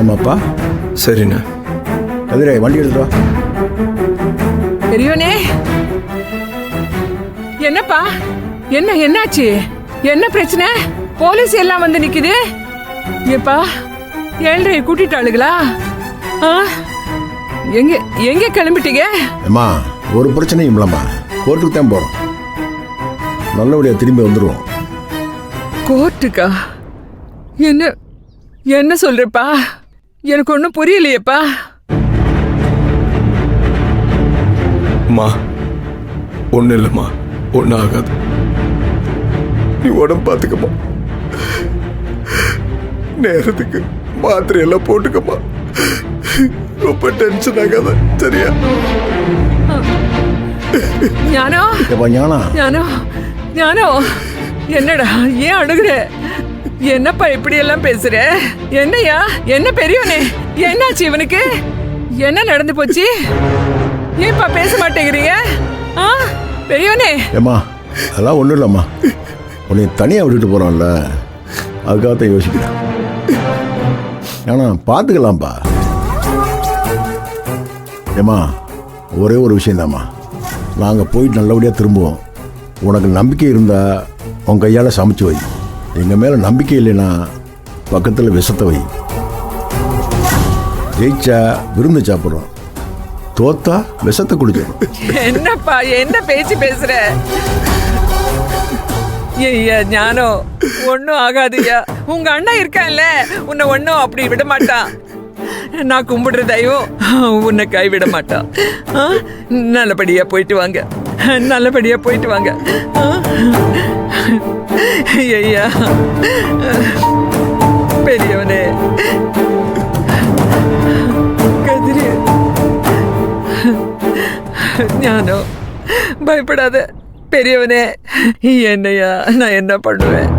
போகலாமாப்பா? சரிண்ணா. கதிரே, வண்டி எடுத்துட்டு வா. பெரியவனே, என்னப்பா? என்னாச்சு? என்ன பிரச்சனை? போலீஸ் எல்லாம் வந்து நிக்குது. ஏப்பா, 7:30 கூட்டிட்டாளுங்களா? எங்க எங்க கிளம்பிட்டீங்க? அம்மா, ஒரு பிரச்சனையும் இல்லைம்மா. கோர்ட்டுக்கு தான் போகிறோம். நல்லபடியாக திரும்பி வந்துடுவோம். கோர்ட்டுக்கா? என்ன சொல்றப்பா? எனக்கு ஒன்றும் புரியலையேப்பா. அம்மா, ஒன்றும் இல்லைம்மா, ஒன்றும் ஆகாது. நீ உடம்பு பார்த்துக்கம்மா. நேரத்துக்கு மாத்திரையெல்லாம் போட்டுக்கம்மா. ரொம்ப டென்ஷன் ஆகாத, சரியா? ஞானோ, ஏப்பா ஞானா. ஞானோ, என்னடா ஏன் அழுகுற? என்னப்பா இப்படி எல்லாம் பேசுற? என்னையா? என்ன பெரியவனே, என்னாச்சு இவனுக்கு? என்ன நடந்து போச்சு? ஏன்பா பேச மாட்டேங்கிறீங்க? பெரியவனே. ஏம்மா, அதெல்லாம் ஒன்றும் இல்லைம்மா. உன்னை தனியாக விட்டுட்டு போகிறோம்ல, அதுக்காகத்தான் யோசிக்கிறேன். ஏன்னா பார்த்துக்கலாம்ப்பா. ஏம்மா, ஒரே ஒரு விஷயந்தாம்மா. நாங்கள் போயிட்டு நல்லபடியாக திரும்புவோம். உனக்கு நம்பிக்கை இருந்தால் உன் கையால் சமைச்சு வை. எங்கள் மேலே நம்பிக்கை இல்லைன்னா பக்கத்தில் விஷத்தை வை. ஜெயிச்சா விருந்து சாப்பிட்றோம், தோத்தா விஷத்தை குடிச்சிடும். என்னப்பா என்ன பேச்சு பேசுற? ஐயா ஞானோ, ஒன்னும் ஆகாதுயா. உங்க அண்ணா இருக்கான்ல, உன்னை ஒன்னும் அப்படி விட மாட்டான். நான் கும்பிடுற தெய்வம் உன்னை கைவிட மாட்டான். நல்லபடியா போயிட்டு வாங்க, நல்லபடியா போயிட்டு வாங்க. ஐயா பெரியவனே, கதிரி, ஞானோ, பயப்படாத. பெரியவனே, என்னையா நான் என்ன பண்ணுவேன்?